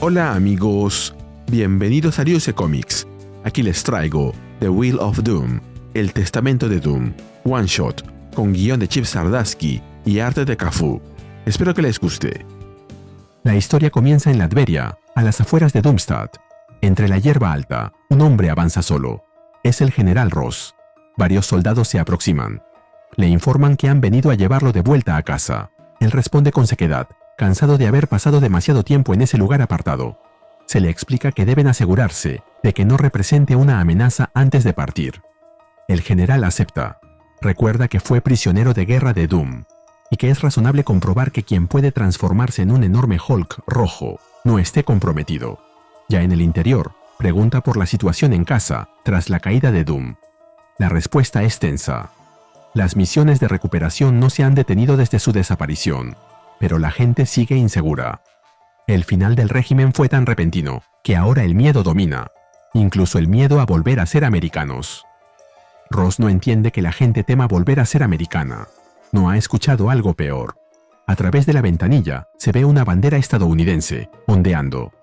Hola amigos, bienvenidos a Ryuse Comics. Aquí les traigo The Wheel of Doom, El Testamento de Doom, One Shot, con guión de Chip Zdarsky y arte de Cafu. Espero que les guste. La historia comienza en Latveria, a las afueras de Doomstadt. Entre la hierba alta, un hombre avanza solo. Es el general Ross. Varios soldados se aproximan. Le informan que han venido a llevarlo de vuelta a casa. Él responde con sequedad, cansado de haber pasado demasiado tiempo en ese lugar apartado. Se le explica que deben asegurarse de que no represente una amenaza antes de partir. El general acepta. Recuerda que fue prisionero de guerra de Doom y que es razonable comprobar que quien puede transformarse en un enorme Hulk rojo no esté comprometido. Ya en el interior, pregunta por la situación en casa tras la caída de Doom. La respuesta es tensa. Las misiones de recuperación no se han detenido desde su desaparición, pero la gente sigue insegura. El final del régimen fue tan repentino que ahora el miedo domina, incluso el miedo a volver a ser americanos. Ross no entiende que la gente tema volver a ser americana. No ha escuchado algo peor. A través de la ventanilla se ve una bandera estadounidense, ondeando.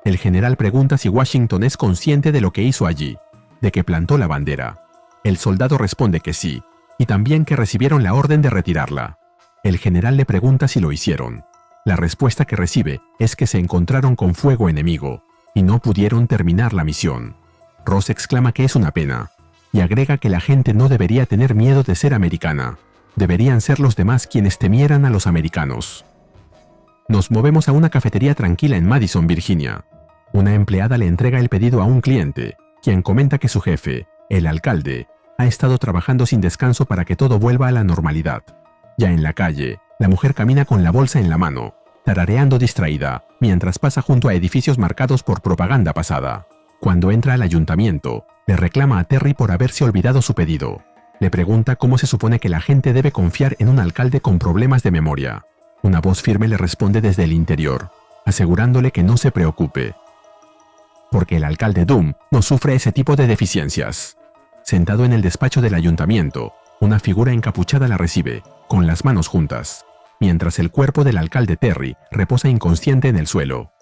El general pregunta si Washington es consciente de lo que hizo allí, de que plantó la bandera. El soldado responde que sí, y también que recibieron la orden de retirarla. El general le pregunta si lo hicieron. La respuesta que recibe es que se encontraron con fuego enemigo y no pudieron terminar la misión. Ross exclama que es una pena y agrega que la gente no debería tener miedo de ser americana. Deberían ser los demás quienes temieran a los americanos. Nos movemos a una cafetería tranquila en Madison, Virginia. Una empleada le entrega el pedido a un cliente, quien comenta que su jefe, el alcalde, ha estado trabajando sin descanso para que todo vuelva a la normalidad. Ya en la calle, la mujer camina con la bolsa en la mano, tarareando distraída, mientras pasa junto a edificios marcados por propaganda pasada. Cuando entra al ayuntamiento, le reclama a Terry por haberse olvidado su pedido. Le pregunta cómo se supone que la gente debe confiar en un alcalde con problemas de memoria. Una voz firme le responde desde el interior, asegurándole que no se preocupe, porque el alcalde Doom no sufre ese tipo de deficiencias. Sentado en el despacho del ayuntamiento, una figura encapuchada la recibe, con las manos juntas, mientras el cuerpo del alcalde Terry reposa inconsciente en el suelo.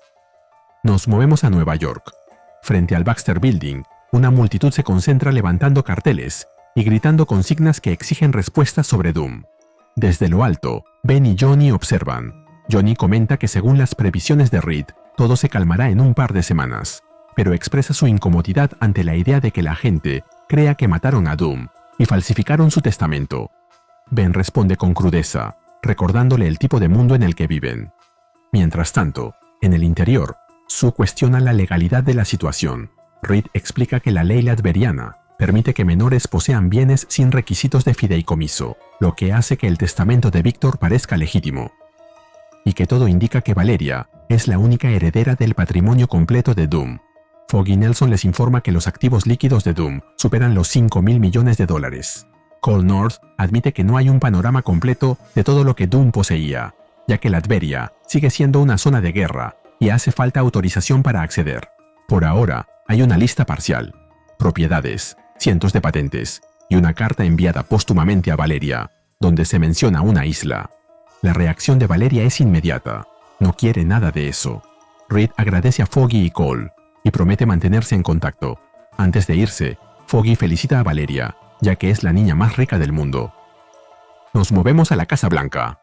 Nos movemos a Nueva York. Frente al Baxter Building, una multitud se concentra levantando carteles y gritando consignas que exigen respuestas sobre Doom. Desde lo alto, Ben y Johnny observan. Johnny comenta que según las previsiones de Reed, todo se calmará en un par de semanas, pero expresa su incomodidad ante la idea de que la gente crea que mataron a Doom y falsificaron su testamento. Ben responde con crudeza, recordándole el tipo de mundo en el que viven. Mientras tanto, en el interior, Sue cuestiona la legalidad de la situación. Reed explica que la ley latveriana permite que menores posean bienes sin requisitos de fideicomiso, lo que hace que el testamento de Victor parezca legítimo, y que todo indica que Valeria es la única heredera del patrimonio completo de Doom. Foggy Nelson les informa que los activos líquidos de Doom superan los $5.000 millones. Cole North admite que no hay un panorama completo de todo lo que Doom poseía, ya que Latveria sigue siendo una zona de guerra y hace falta autorización para acceder. Por ahora, hay una lista parcial, propiedades, cientos de patentes y una carta enviada póstumamente a Valeria, donde se menciona una isla. La reacción de Valeria es inmediata. No quiere nada de eso. Reed agradece a Foggy y Cole y promete mantenerse en contacto. Antes de irse, Foggy felicita a Valeria, ya que es la niña más rica del mundo. Nos movemos a la Casa Blanca.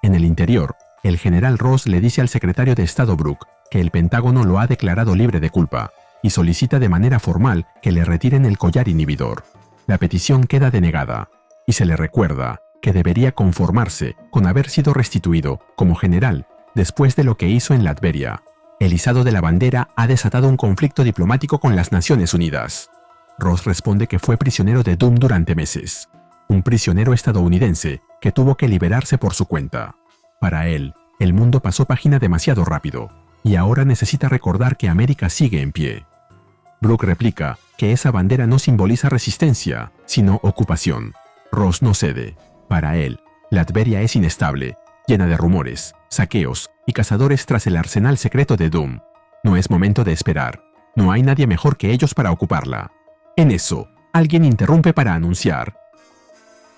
En el interior, el general Ross le dice al secretario de Estado Brooke que el Pentágono lo ha declarado libre de culpa y solicita de manera formal que le retiren el collar inhibidor. La petición queda denegada y se le recuerda que debería conformarse con haber sido restituido como general después de lo que hizo en Latveria. El izado de la bandera ha desatado un conflicto diplomático con las Naciones Unidas. Ross responde que fue prisionero de Doom durante meses, un prisionero estadounidense que tuvo que liberarse por su cuenta. Para él, el mundo pasó página demasiado rápido, y ahora necesita recordar que América sigue en pie. Brooke replica que esa bandera no simboliza resistencia, sino ocupación. Ross no cede. Para él, Latveria es inestable, llena de rumores, saqueos y cazadores tras el arsenal secreto de Doom. No es momento de esperar. No hay nadie mejor que ellos para ocuparla. En eso, alguien interrumpe para anunciar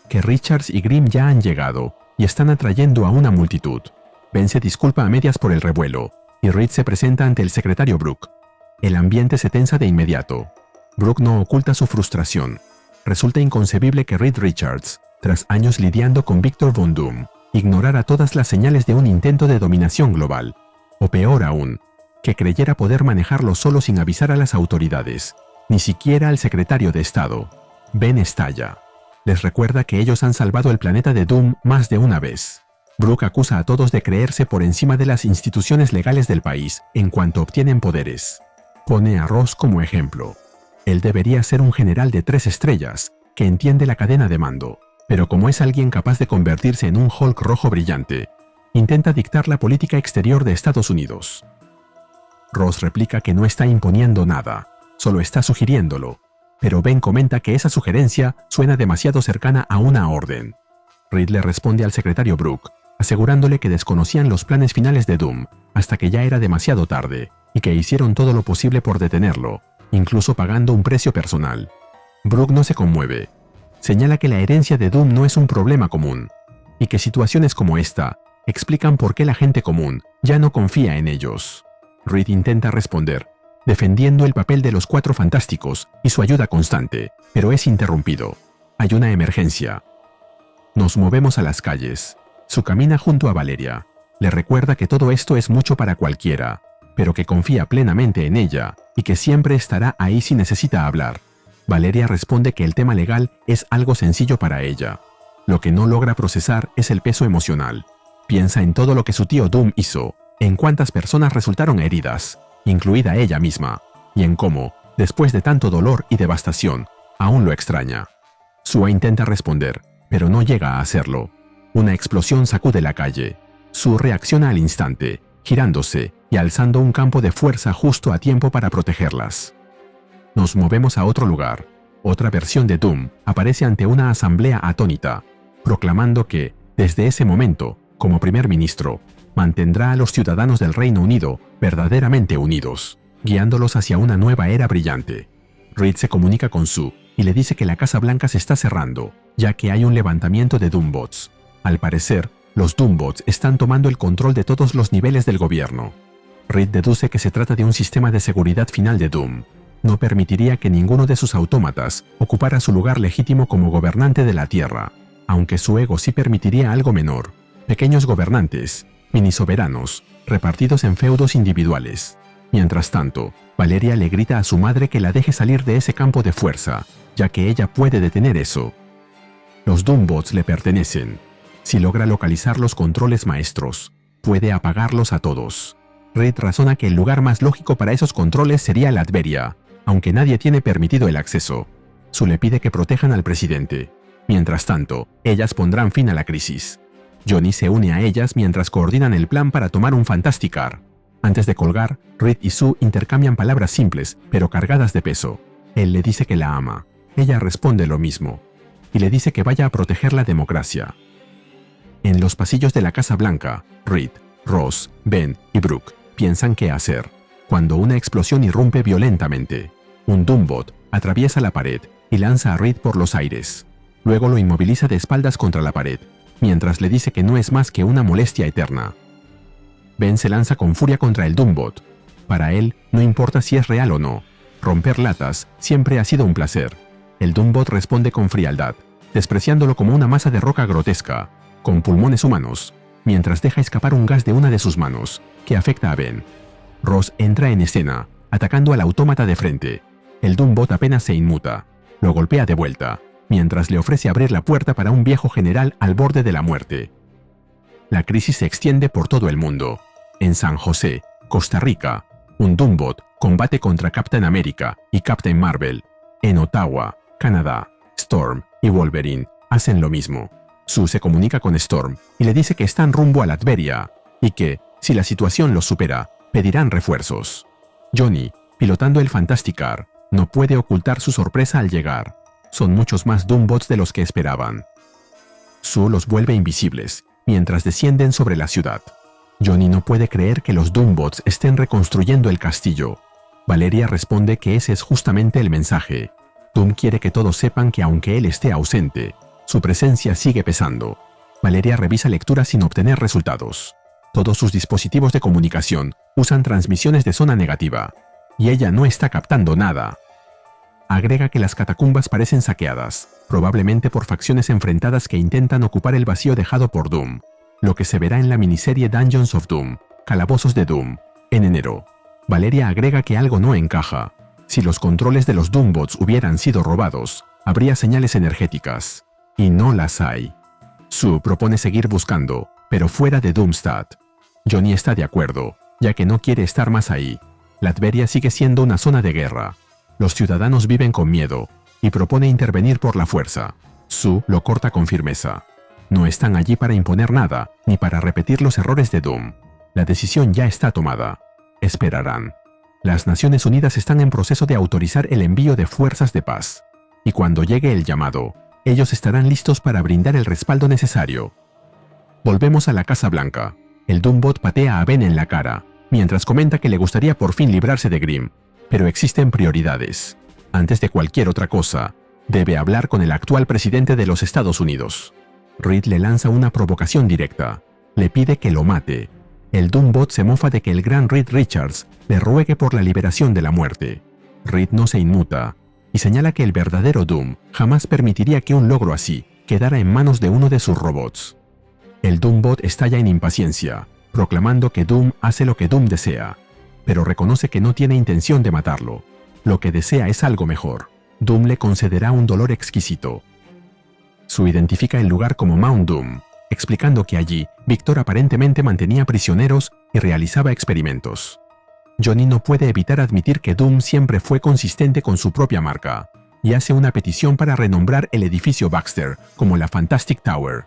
que Richards y Grimm ya han llegado y están atrayendo a una multitud. Ben se disculpa a medias por el revuelo y Reed se presenta ante el secretario Brooke. El ambiente se tensa de inmediato. Brooke no oculta su frustración. Resulta inconcebible que Reed Richards, tras años lidiando con Victor Von Doom, ignorara todas las señales de un intento de dominación global. O peor aún, que creyera poder manejarlo solo sin avisar a las autoridades, ni siquiera al secretario de Estado. Ben estalla. Les recuerda que ellos han salvado el planeta de Doom más de una vez. Brooke acusa a todos de creerse por encima de las instituciones legales del país en cuanto obtienen poderes. Pone a Ross como ejemplo. Él debería ser un general de 3 estrellas, que entiende la cadena de mando, pero como es alguien capaz de convertirse en un Hulk rojo brillante, intenta dictar la política exterior de Estados Unidos. Ross replica que no está imponiendo nada, solo está sugiriéndolo, pero Ben comenta que esa sugerencia suena demasiado cercana a una orden. Reed le responde al secretario Brooke, asegurándole que desconocían los planes finales de Doom hasta que ya era demasiado tarde y que hicieron todo lo posible por detenerlo, incluso pagando un precio personal. Brooke no se conmueve. Señala que la herencia de Doom no es un problema común y que situaciones como esta explican por qué la gente común ya no confía en ellos. Reed intenta responder, defendiendo el papel de los 4 fantásticos y su ayuda constante, pero es interrumpido. Hay una emergencia. Nos movemos a las calles. Sue camina junto a Valeria. Le recuerda que todo esto es mucho para cualquiera, pero que confía plenamente en ella y que siempre estará ahí si necesita hablar. Valeria responde que el tema legal es algo sencillo para ella. Lo que no logra procesar es el peso emocional. Piensa en todo lo que su tío Doom hizo, en cuántas personas resultaron heridas, incluida ella misma, y en cómo, después de tanto dolor y devastación, aún lo extraña. Sue intenta responder, pero no llega a hacerlo. Una explosión sacude la calle. Sue reacciona al instante, girándose y alzando un campo de fuerza justo a tiempo para protegerlas. Nos movemos a otro lugar. Otra versión de Doom aparece ante una asamblea atónita, proclamando que, desde ese momento, como primer ministro, mantendrá a los ciudadanos del Reino Unido verdaderamente unidos, guiándolos hacia una nueva era brillante. Reed se comunica con Sue y le dice que la Casa Blanca se está cerrando, ya que hay un levantamiento de Doombots. Al parecer, los Doombots están tomando el control de todos los niveles del gobierno. Reed deduce que se trata de un sistema de seguridad final de Doom. No permitiría que ninguno de sus autómatas ocupara su lugar legítimo como gobernante de la Tierra, aunque su ego sí permitiría algo menor: pequeños gobernantes, mini-soberanos, repartidos en feudos individuales. Mientras tanto, Valeria le grita a su madre que la deje salir de ese campo de fuerza, ya que ella puede detener eso. Los Doombots le pertenecen. Si logra localizar los controles maestros, puede apagarlos a todos. Reed razona que el lugar más lógico para esos controles sería Latveria, aunque nadie tiene permitido el acceso. Sue le pide que protejan al presidente. Mientras tanto, ellas pondrán fin a la crisis. Johnny se une a ellas mientras coordinan el plan para tomar un Fantasticar. Antes de colgar, Reed y Sue intercambian palabras simples, pero cargadas de peso. Él le dice que la ama. Ella responde lo mismo. Y le dice que vaya a proteger la democracia. En los pasillos de la Casa Blanca, Reed, Ross, Ben y Brooke piensan qué hacer, cuando una explosión irrumpe violentamente. Un Doombot atraviesa la pared y lanza a Reed por los aires. Luego lo inmoviliza de espaldas contra la pared, mientras le dice que no es más que una molestia eterna. Ben se lanza con furia contra el Doombot. Para él, no importa si es real o no. Romper latas siempre ha sido un placer. El Doombot responde con frialdad, despreciándolo como una masa de roca grotesca, con pulmones humanos, mientras deja escapar un gas de una de sus manos, que afecta a Ben. Ross entra en escena, atacando al autómata de frente. El Doombot apenas se inmuta. Lo golpea de vuelta, mientras le ofrece abrir la puerta para un viejo general al borde de la muerte. La crisis se extiende por todo el mundo. En San José, Costa Rica, un Doombot combate contra Captain America y Captain Marvel. En Ottawa, Canadá, Storm y Wolverine hacen lo mismo. Sue se comunica con Storm y le dice que están rumbo a Latveria y que, si la situación los supera, pedirán refuerzos. Johnny, pilotando el Fantasticar, no puede ocultar su sorpresa al llegar. Son muchos más Doombots de los que esperaban. Sue los vuelve invisibles, mientras descienden sobre la ciudad. Johnny no puede creer que los Doombots estén reconstruyendo el castillo. Valeria responde que ese es justamente el mensaje. Doom quiere que todos sepan que aunque él esté ausente, su presencia sigue pesando. Valeria revisa lecturas sin obtener resultados. Todos sus dispositivos de comunicación usan transmisiones de zona negativa, y ella no está captando nada. Agrega que las catacumbas parecen saqueadas, probablemente por facciones enfrentadas que intentan ocupar el vacío dejado por Doom, lo que se verá en la miniserie Dungeons of Doom, Calabozos de Doom, en enero. Valeria agrega que algo no encaja. Si los controles de los Doombots hubieran sido robados, habría señales energéticas, y no las hay. Sue propone seguir buscando, pero fuera de Doomstadt. Johnny está de acuerdo, ya que no quiere estar más ahí. Latveria sigue siendo una zona de guerra. Los ciudadanos viven con miedo, y propone intervenir por la fuerza. Sue lo corta con firmeza. No están allí para imponer nada, ni para repetir los errores de Doom. La decisión ya está tomada. Esperarán. Las Naciones Unidas están en proceso de autorizar el envío de fuerzas de paz. Y cuando llegue el llamado, ellos estarán listos para brindar el respaldo necesario. Volvemos a la Casa Blanca. El Doombot patea a Ben en la cara, mientras comenta que le gustaría por fin librarse de Grimm, pero existen prioridades. Antes de cualquier otra cosa, debe hablar con el actual presidente de los Estados Unidos. Reed le lanza una provocación directa. Le pide que lo mate. El Doombot se mofa de que el gran Reed Richards le ruegue por la liberación de la muerte. Reed no se inmuta, y señala que el verdadero Doom jamás permitiría que un logro así quedara en manos de uno de sus robots. El Doombot estalla en impaciencia, proclamando que Doom hace lo que Doom desea, pero reconoce que no tiene intención de matarlo. Lo que desea es algo mejor. Doom le concederá un dolor exquisito. Sue identifica el lugar como Mount Doom, explicando que allí Victor aparentemente mantenía prisioneros y realizaba experimentos. Johnny no puede evitar admitir que Doom siempre fue consistente con su propia marca, y hace una petición para renombrar el edificio Baxter como la Fantastic Tower,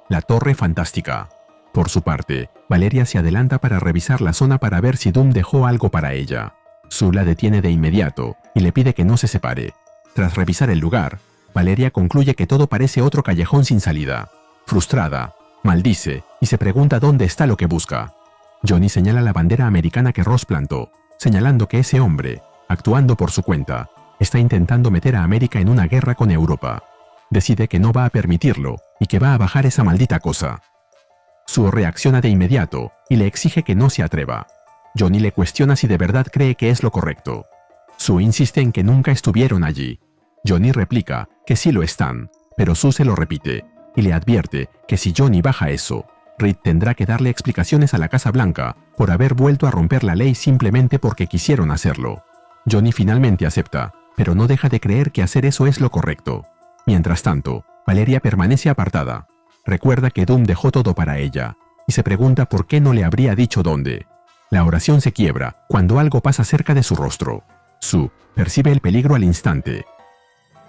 la Torre Fantástica. Por su parte, Valeria se adelanta para revisar la zona para ver si Doom dejó algo para ella. Sue la detiene de inmediato y le pide que no se separe. Tras revisar el lugar, Valeria concluye que todo parece otro callejón sin salida. Frustrada, maldice y se pregunta dónde está lo que busca. Johnny señala la bandera americana que Ross plantó, señalando que ese hombre, actuando por su cuenta, está intentando meter a América en una guerra con Europa. Decide que no va a permitirlo y que va a bajar esa maldita cosa. Sue reacciona de inmediato y le exige que no se atreva. Johnny le cuestiona si de verdad cree que es lo correcto. Sue insiste en que nunca estuvieron allí. Johnny replica que sí lo están, pero Sue se lo repite y le advierte que si Johnny baja eso, Reed tendrá que darle explicaciones a la Casa Blanca por haber vuelto a romper la ley simplemente porque quisieron hacerlo. Johnny finalmente acepta, pero no deja de creer que hacer eso es lo correcto. Mientras tanto, Valeria permanece apartada. Recuerda que Doom dejó todo para ella, y se pregunta por qué no le habría dicho dónde. La oración se quiebra cuando algo pasa cerca de su rostro. Sue percibe el peligro al instante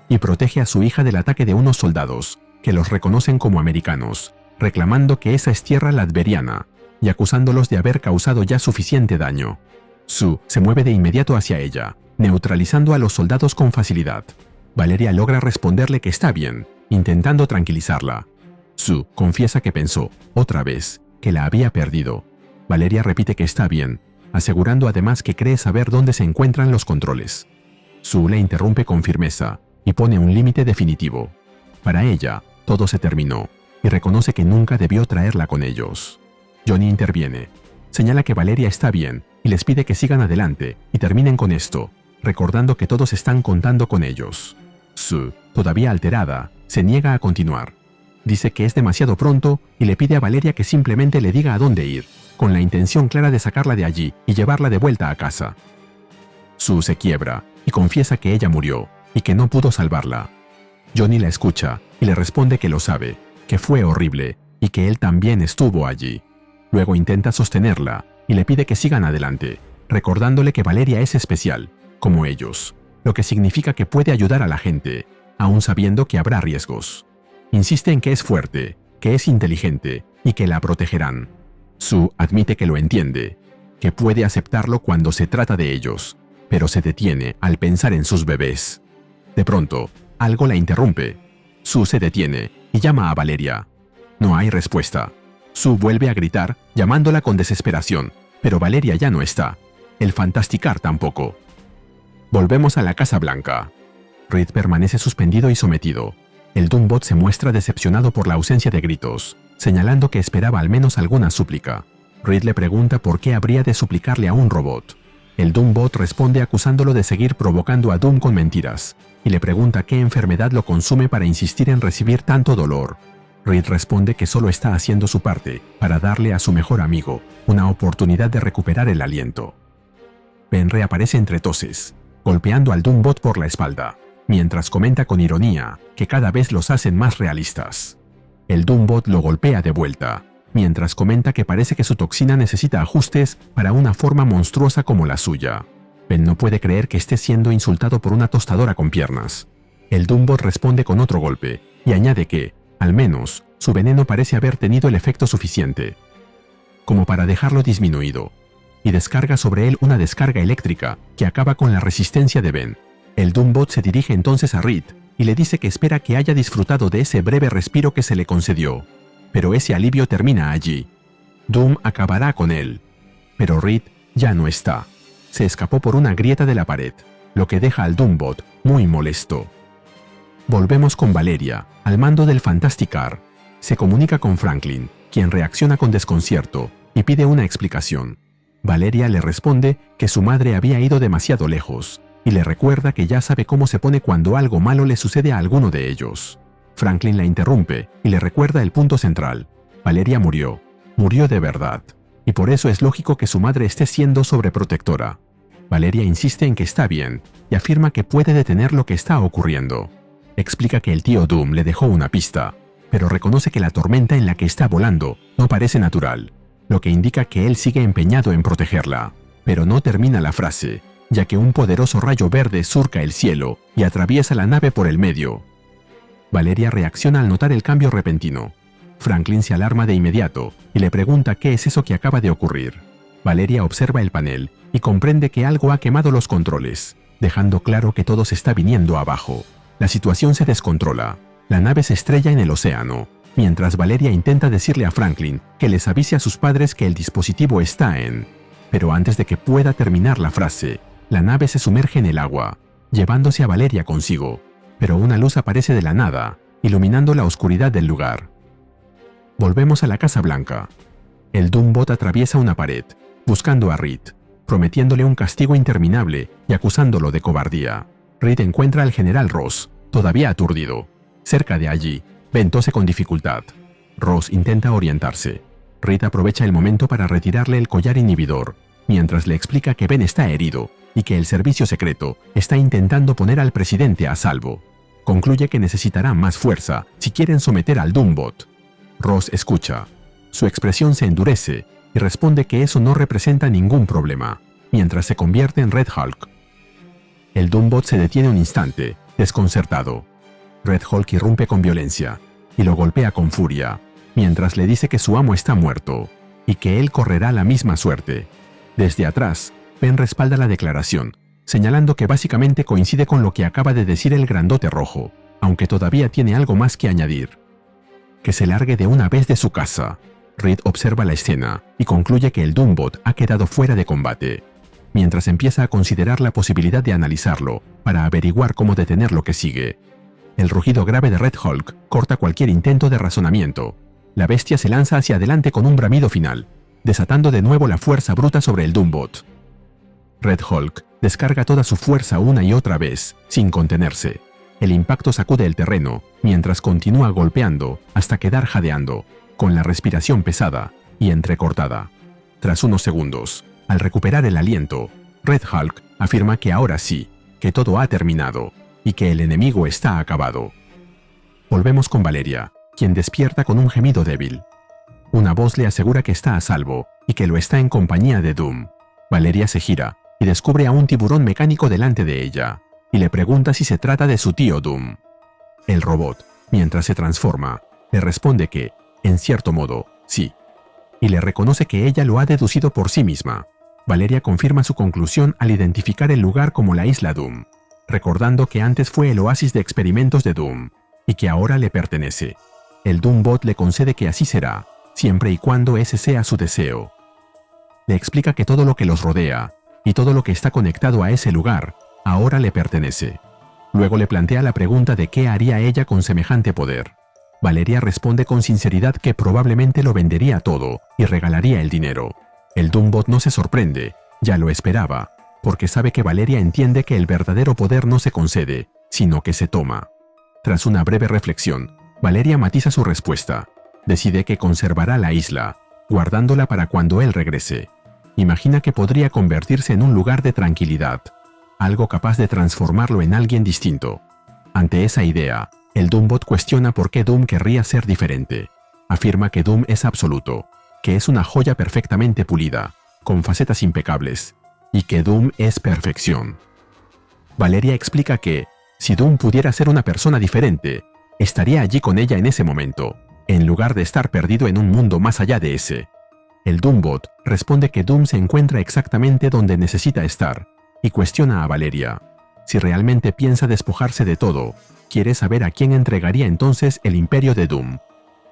y protege a su hija del ataque de unos soldados, que los reconocen como americanos, reclamando que esa es tierra latveriana y acusándolos de haber causado ya suficiente daño. Sue se mueve de inmediato hacia ella, neutralizando a los soldados con facilidad. Valeria logra responderle que está bien, intentando tranquilizarla. Sue confiesa que pensó, otra vez, que la había perdido. Valeria repite que está bien, asegurando además que cree saber dónde se encuentran los controles. Sue le interrumpe con firmeza y pone un límite definitivo. Para ella, todo se terminó, y reconoce que nunca debió traerla con ellos. Johnny interviene, señala que Valeria está bien y les pide que sigan adelante y terminen con esto, recordando que todos están contando con ellos. Sue, todavía alterada, se niega a continuar. Dice que es demasiado pronto y le pide a Valeria que simplemente le diga a dónde ir, con la intención clara de sacarla de allí y llevarla de vuelta a casa. Sue se quiebra y confiesa que ella murió y que no pudo salvarla. Johnny la escucha y le responde que lo sabe, que fue horrible y que él también estuvo allí. Luego intenta sostenerla y le pide que sigan adelante, recordándole que Valeria es especial, como ellos, lo que significa que puede ayudar a la gente, aun sabiendo que habrá riesgos. Insiste en que es fuerte, que es inteligente y que la protegerán. Sue admite que lo entiende, que puede aceptarlo cuando se trata de ellos, pero se detiene al pensar en sus bebés. De pronto, algo la interrumpe. Sue se detiene y llama a Valeria. No hay respuesta. Sue vuelve a gritar, llamándola con desesperación, pero Valeria ya no está. El Fantasticar tampoco. Volvemos a la Casa Blanca. Reed permanece suspendido y sometido. El Doombot se muestra decepcionado por la ausencia de gritos, señalando que esperaba al menos alguna súplica. Reed le pregunta por qué habría de suplicarle a un robot. El Doombot responde acusándolo de seguir provocando a Doom con mentiras, y le pregunta qué enfermedad lo consume para insistir en recibir tanto dolor. Reed responde que solo está haciendo su parte para darle a su mejor amigo una oportunidad de recuperar el aliento. Ben reaparece entre toses, golpeando al Doombot por la espalda, mientras comenta con ironía que cada vez los hacen más realistas. El Doombot lo golpea de vuelta, mientras comenta que parece que su toxina necesita ajustes para una forma monstruosa como la suya. Ben no puede creer que esté siendo insultado por una tostadora con piernas. El Doombot responde con otro golpe, y añade que, al menos, su veneno parece haber tenido el efecto suficiente como para dejarlo disminuido, y descarga sobre él una descarga eléctrica que acaba con la resistencia de Ben. El Doombot se dirige entonces a Reed y le dice que espera que haya disfrutado de ese breve respiro que se le concedió, pero ese alivio termina allí. Doom acabará con él, pero Reed ya no está. Se escapó por una grieta de la pared, lo que deja al Doombot muy molesto. Volvemos con Valeria, al mando del Fantasticar. Se comunica con Franklin, quien reacciona con desconcierto y pide una explicación. Valeria le responde que su madre había ido demasiado lejos y le recuerda que ya sabe cómo se pone cuando algo malo le sucede a alguno de ellos. Franklin la interrumpe y le recuerda el punto central. Valeria murió de verdad, y por eso es lógico que su madre esté siendo sobreprotectora. Valeria insiste en que está bien y afirma que puede detener lo que está ocurriendo. Explica que el tío Doom le dejó una pista, pero reconoce que la tormenta en la que está volando no parece natural, lo que indica que él sigue empeñado en protegerla. Pero no termina la frase, ya que un poderoso rayo verde surca el cielo y atraviesa la nave por el medio. Valeria reacciona al notar el cambio repentino. Franklin se alarma de inmediato y le pregunta qué es eso que acaba de ocurrir. Valeria observa el panel y comprende que algo ha quemado los controles, dejando claro que todo se está viniendo abajo. La situación se descontrola. La nave se estrella en el océano, mientras Valeria intenta decirle a Franklin que les avise a sus padres que el dispositivo está en... Pero antes de que pueda terminar la frase, la nave se sumerge en el agua, llevándose a Valeria consigo, pero una luz aparece de la nada, iluminando la oscuridad del lugar. Volvemos a la Casa Blanca. El Doombot atraviesa una pared, buscando a Reed, prometiéndole un castigo interminable y acusándolo de cobardía. Reed encuentra al general Ross, todavía aturdido. Cerca de allí, Ben tose con dificultad. Ross intenta orientarse. Reed aprovecha el momento para retirarle el collar inhibidor, mientras le explica que Ben está herido y que el servicio secreto está intentando poner al presidente a salvo. Concluye que necesitará más fuerza si quieren someter al Doombot. Ross escucha. Su expresión se endurece y responde que eso no representa ningún problema, mientras se convierte en Red Hulk. El Doombot se detiene un instante, desconcertado. Red Hulk irrumpe con violencia y lo golpea con furia, mientras le dice que su amo está muerto y que él correrá la misma suerte. Desde atrás, Ben respalda la declaración, señalando que básicamente coincide con lo que acaba de decir el grandote rojo, aunque todavía tiene algo más que añadir. Que se largue de una vez de su casa. Reed observa la escena y concluye que el Doombot ha quedado fuera de combate, mientras empieza a considerar la posibilidad de analizarlo para averiguar cómo detener lo que sigue. El rugido grave de Red Hulk corta cualquier intento de razonamiento. La bestia se lanza hacia adelante con un bramido final, desatando de nuevo la fuerza bruta sobre el Doombot. Red Hulk descarga toda su fuerza una y otra vez, sin contenerse. El impacto sacude el terreno, mientras continúa golpeando hasta quedar jadeando, con la respiración pesada y entrecortada. Tras unos segundos, al recuperar el aliento, Red Hulk afirma que ahora sí, que todo ha terminado y que el enemigo está acabado. Volvemos con Valeria, quien despierta con un gemido débil. Una voz le asegura que está a salvo y que lo está en compañía de Doom. Valeria se gira y descubre a un tiburón mecánico delante de ella, y le pregunta si se trata de su tío Doom. El robot, mientras se transforma, le responde que, en cierto modo, sí, y le reconoce que ella lo ha deducido por sí misma. Valeria confirma su conclusión al identificar el lugar como la isla Doom, recordando que antes fue el oasis de experimentos de Doom, y que ahora le pertenece. El Doombot le concede que así será, siempre y cuando ese sea su deseo. Le explica que todo lo que los rodea, y todo lo que está conectado a ese lugar, ahora le pertenece. Luego le plantea la pregunta de qué haría ella con semejante poder. Valeria responde con sinceridad que probablemente lo vendería todo y regalaría el dinero. El Doombot no se sorprende, ya lo esperaba, porque sabe que Valeria entiende que el verdadero poder no se concede, sino que se toma. Tras una breve reflexión, Valeria matiza su respuesta. Decide que conservará la isla, guardándola para cuando él regrese. Imagina que podría convertirse en un lugar de tranquilidad, algo capaz de transformarlo en alguien distinto. Ante esa idea, el Doombot cuestiona por qué Doom querría ser diferente. Afirma que Doom es absoluto, que es una joya perfectamente pulida, con facetas impecables, y que Doom es perfección. Valeria explica que, si Doom pudiera ser una persona diferente, estaría allí con ella en ese momento, en lugar de estar perdido en un mundo más allá de ese. El Doombot responde que Doom se encuentra exactamente donde necesita estar, y cuestiona a Valeria. Si realmente piensa despojarse de todo, quiere saber a quién entregaría entonces el imperio de Doom.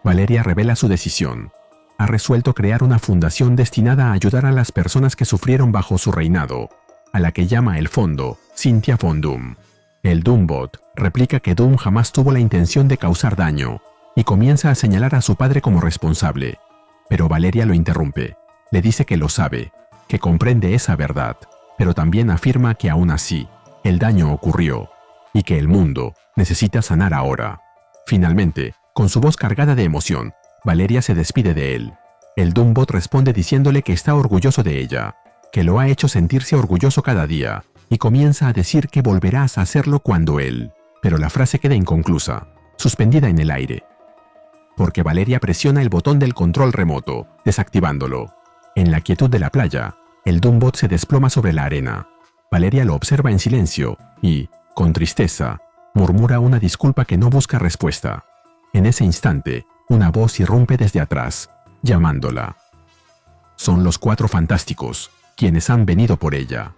Valeria revela su decisión. Ha resuelto crear una fundación destinada a ayudar a las personas que sufrieron bajo su reinado, a la que llama el fondo Cynthia von Doom. El Doombot replica que Doom jamás tuvo la intención de causar daño, y comienza a señalar a su padre como responsable. Pero Valeria lo interrumpe. Le dice que lo sabe, que comprende esa verdad, pero también afirma que aún así, el daño ocurrió, y que el mundo necesita sanar ahora. Finalmente, con su voz cargada de emoción, Valeria se despide de él. El Doombot responde diciéndole que está orgulloso de ella, que lo ha hecho sentirse orgulloso cada día, y comienza a decir que volverás a hacerlo cuando él. Pero la frase queda inconclusa, suspendida en el aire. Porque Valeria presiona el botón del control remoto, desactivándolo. En la quietud de la playa, el Doombot se desploma sobre la arena. Valeria lo observa en silencio y, con tristeza, murmura una disculpa que no busca respuesta. En ese instante, una voz irrumpe desde atrás, llamándola. Son los Cuatro Fantásticos, quienes han venido por ella.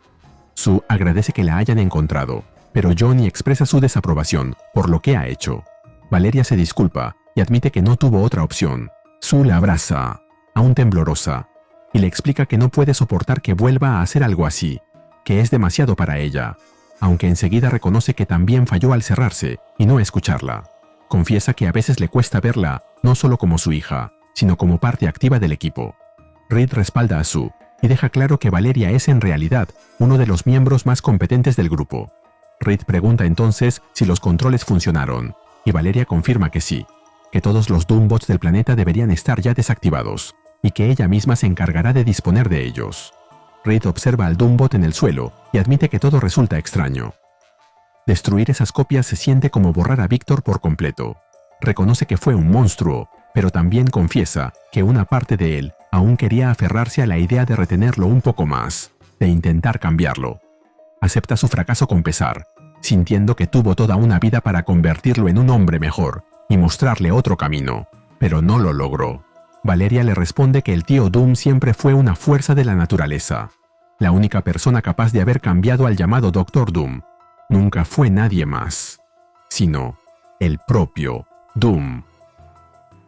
Sue agradece que la hayan encontrado, pero Johnny expresa su desaprobación por lo que ha hecho. Valeria se disculpa y admite que no tuvo otra opción. Sue la abraza, aún temblorosa, y le explica que no puede soportar que vuelva a hacer algo así, que es demasiado para ella, aunque enseguida reconoce que también falló al cerrarse y no escucharla. Confiesa que a veces le cuesta verla no solo como su hija, sino como parte activa del equipo. Reed respalda a Sue y deja claro que Valeria es en realidad uno de los miembros más competentes del grupo. Reed pregunta entonces si los controles funcionaron, y Valeria confirma que sí, que todos los Doombots del planeta deberían estar ya desactivados, y que ella misma se encargará de disponer de ellos. Reed observa al Doombot en el suelo y admite que todo resulta extraño. Destruir esas copias se siente como borrar a Víctor por completo. Reconoce que fue un monstruo, pero también confiesa que una parte de él aún quería aferrarse a la idea de retenerlo un poco más, de intentar cambiarlo. Acepta su fracaso con pesar, sintiendo que tuvo toda una vida para convertirlo en un hombre mejor y mostrarle otro camino, pero no lo logró. Valeria le responde que el tío Doom siempre fue una fuerza de la naturaleza. La única persona capaz de haber cambiado al llamado Doctor Doom nunca fue nadie más, sino el propio Doom.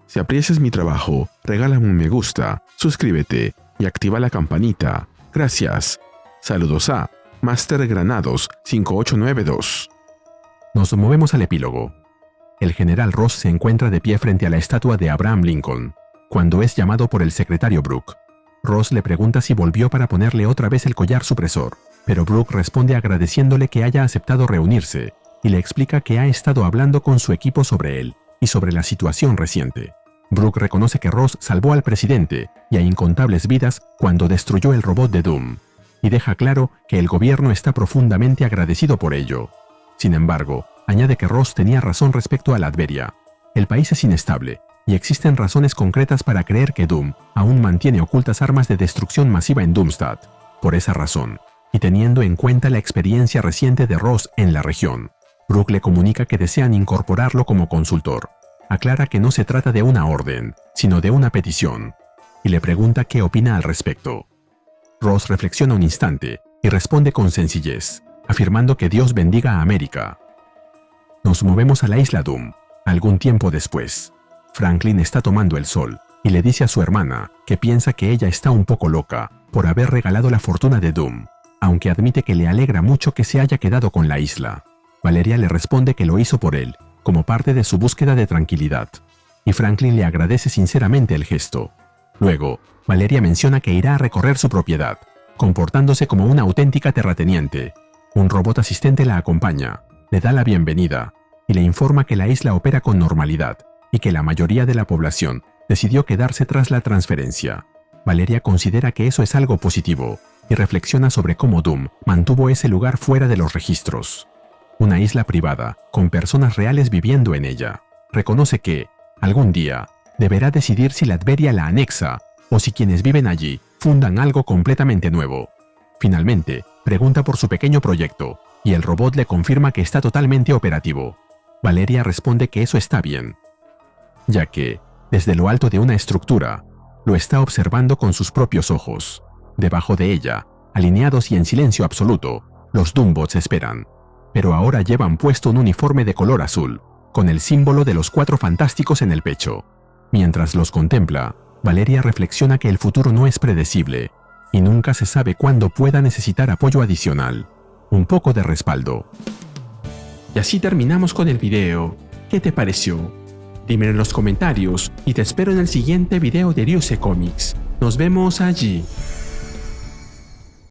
Si aprecias mi trabajo, regálame un me gusta, suscríbete y activa la campanita. Gracias. Saludos a Master Granados 5892. Nos movemos al epílogo. El general Ross se encuentra de pie frente a la estatua de Abraham Lincoln, cuando es llamado por el secretario Brooke. Ross le pregunta si volvió para ponerle otra vez el collar supresor, pero Brooke responde agradeciéndole que haya aceptado reunirse, y le explica que ha estado hablando con su equipo sobre él y sobre la situación reciente. Brooke reconoce que Ross salvó al presidente y a incontables vidas cuando destruyó el robot de Doom, y deja claro que el gobierno está profundamente agradecido por ello. Sin embargo, añade que Ross tenía razón respecto a Latveria. El país es inestable, y existen razones concretas para creer que Doom aún mantiene ocultas armas de destrucción masiva en Doomstadt. Por esa razón, y teniendo en cuenta la experiencia reciente de Ross en la región, Brooke le comunica que desean incorporarlo como consultor. Aclara que no se trata de una orden, sino de una petición, y le pregunta qué opina al respecto. Ross reflexiona un instante y responde con sencillez, afirmando que Dios bendiga a América. Nos movemos a la isla Doom. Algún tiempo después, Franklin está tomando el sol y le dice a su hermana que piensa que ella está un poco loca por haber regalado la fortuna de Doom, aunque admite que le alegra mucho que se haya quedado con la isla. Valeria le responde que lo hizo por él, como parte de su búsqueda de tranquilidad. y Franklin le agradece sinceramente el gesto. Luego, Valeria menciona que irá a recorrer su propiedad, comportándose como una auténtica terrateniente. Un robot asistente la acompaña, le da la bienvenida y le informa que la isla opera con normalidad y que la mayoría de la población decidió quedarse tras la transferencia. Valeria considera que eso es algo positivo y reflexiona sobre cómo Doom mantuvo ese lugar fuera de los registros. Una isla privada, con personas reales viviendo en ella. Reconoce que, algún día, deberá decidir si Latveria la anexa o si quienes viven allí fundan algo completamente nuevo. Finalmente, pregunta por su pequeño proyecto y el robot le confirma que está totalmente operativo. Valeria responde que eso está bien, ya que, desde lo alto de una estructura, lo está observando con sus propios ojos. Debajo de ella, alineados y en silencio absoluto, los Doombots esperan. Pero ahora llevan puesto un uniforme de color azul, con el símbolo de los 4 fantásticos en el pecho. Mientras los contempla, Valeria reflexiona que el futuro no es predecible, y nunca se sabe cuándo pueda necesitar apoyo adicional. Un poco de respaldo. Y así terminamos con el video. ¿Qué te pareció? Dímelo en los comentarios y te espero en el siguiente video de Ryuse Comics. Nos vemos allí.